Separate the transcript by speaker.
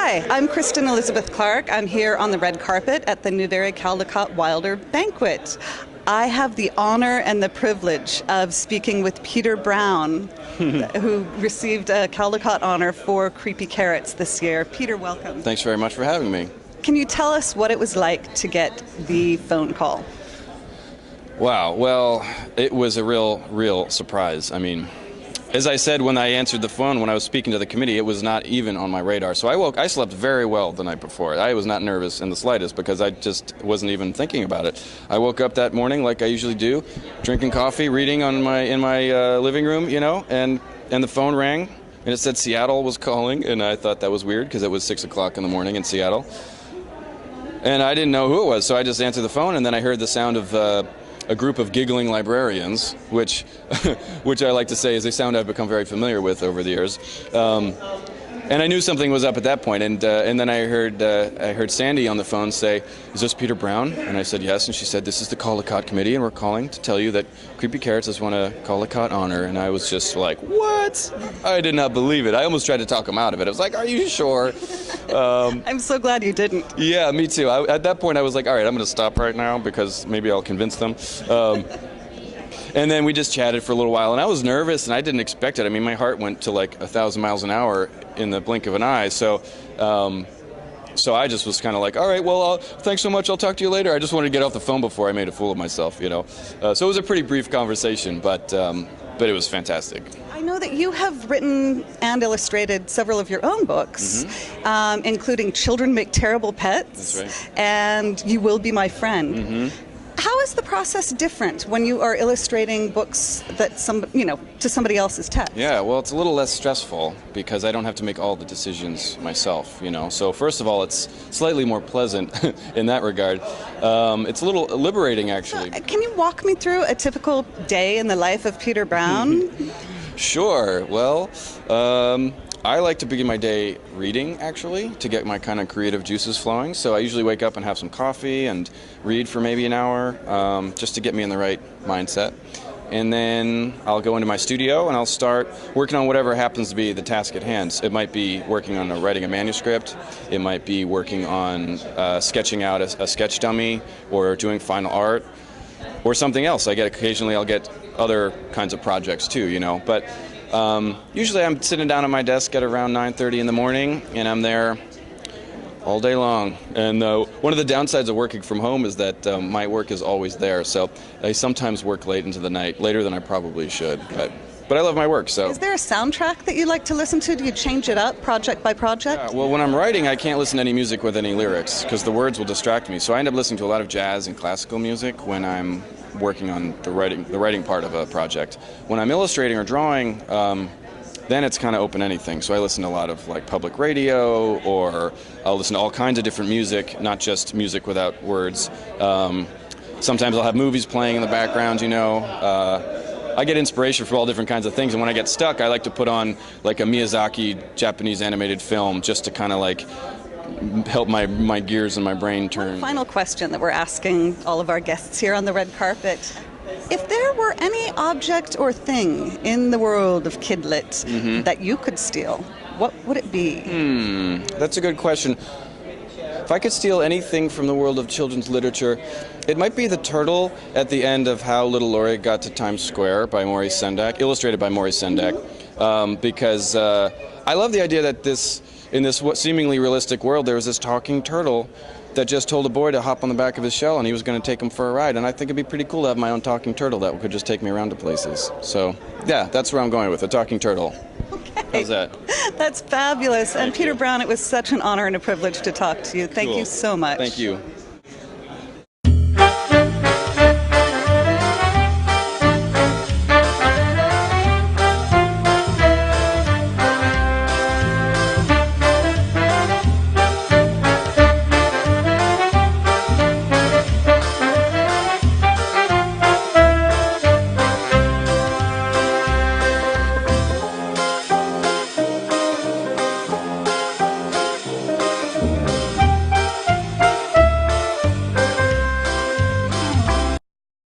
Speaker 1: Hi, I'm Kristen Elizabeth Clark. I'm here on the red carpet at the Newberry Caldecott Wilder Banquet. I have the honor and the privilege of speaking with Peter Brown, who received a Caldecott honor for Creepy Carrots this year. Peter, welcome.
Speaker 2: Thanks very much for having me.
Speaker 1: Can you tell us what it was like to get the phone call?
Speaker 2: Wow, well, it was a real surprise. I mean, as I said when I answered the phone when I was speaking to the committee, it was not even on my radar. So I slept very well the night before. I was not nervous in the slightest because I just wasn't even thinking about it. I woke up that morning like I usually do, drinking coffee, reading in my living room, and the phone rang and it said Seattle was calling, and I thought that was weird because it was 6 o'clock in the morning in Seattle. And I didn't know who it was, so I just answered the phone, and then I heard the sound of a group of giggling librarians, which I like to say is a sound I've become very familiar with over the years. And I knew something was up at that point, and then I heard Sandy on the phone say, "Is this Peter Brown?" And I said, "Yes." And she said, "This is the Caldecott Committee, and we're calling to tell you that Creepy Carrots has won a Caldecott honor." And I was just like, "What?" I did not believe it. I almost tried to talk him out of it. I was like, "Are you sure?"
Speaker 1: I'm so glad you didn't.
Speaker 2: Yeah, me too. At that point, I was like, all right, I'm going to stop right now because maybe I'll convince them. And then we just chatted for a little while, and I was nervous, and I didn't expect it. I mean, my heart went to like 1,000 miles an hour in the blink of an eye. So I just was kind of like, all right, well, thanks so much. I'll talk to you later. I just wanted to get off the phone before I made a fool of myself, So it was a pretty brief conversation, but it was fantastic.
Speaker 1: I know that you have written and illustrated several of your own books, including Children Make Terrible Pets,
Speaker 2: That's right.
Speaker 1: and You Will Be My Friend. How is the process different when you are illustrating books that to somebody else's text?
Speaker 2: Yeah, well, it's a little less stressful because I don't have to make all the decisions myself, So first of all, it's slightly more pleasant in that regard. It's a little liberating, actually.
Speaker 1: Can you walk me through a typical day in the life of Peter Brown?
Speaker 2: Sure. Well, I like to begin my day reading, actually, to get my kind of creative juices flowing. So I usually wake up and have some coffee and read for maybe an hour, just to get me in the right mindset. And then I'll go into my studio and I'll start working on whatever happens to be the task at hand. It might be working on writing a manuscript. It might be working on sketching out a sketch dummy or doing final art or something else. Occasionally I'll get other kinds of projects too, But usually I'm sitting down at my desk at around 9:30 in the morning, and I'm there all day long. And one of the downsides of working from home is that my work is always there. So I sometimes work late into the night, later than I probably should. But I love my work. So
Speaker 1: is there a soundtrack that you like to listen to? Do you change it up project by project?
Speaker 2: Yeah, well, when I'm writing, I can't listen to any music with any lyrics because the words will distract me. So I end up listening to a lot of jazz and classical music when I'm working on the writing part of a project. When I'm illustrating or drawing, then it's kind of open anything. So I listen to a lot of like public radio, or I'll listen to all kinds of different music, not just music without words. Sometimes I'll have movies playing in the background, I get inspiration from all different kinds of things, and when I get stuck, I like to put on like a Miyazaki Japanese animated film just to kind of like help my gears and my brain turn.
Speaker 1: One final question that we're asking all of our guests here on the red carpet. If there were any object or thing in the world of Kidlit that you could steal, what would it be?
Speaker 2: That's a good question. If I could steal anything from the world of children's literature, it might be the turtle at the end of How Little Laurie Got to Times Square by Maurice Sendak, illustrated by Maurice Sendak, because I love the idea that in this seemingly realistic world, there was this talking turtle that just told a boy to hop on the back of his shell and he was going to take him for a ride. And I think it'd be pretty cool to have my own talking turtle that could just take me around to places. So, yeah, that's where I'm going with, a talking turtle.
Speaker 1: Okay.
Speaker 2: How's that?
Speaker 1: That's fabulous. And
Speaker 2: Thank
Speaker 1: Peter
Speaker 2: you.
Speaker 1: Brown, it was such an honor and a privilege to talk to you. Thank
Speaker 2: Cool.
Speaker 1: you so much.
Speaker 2: Thank you.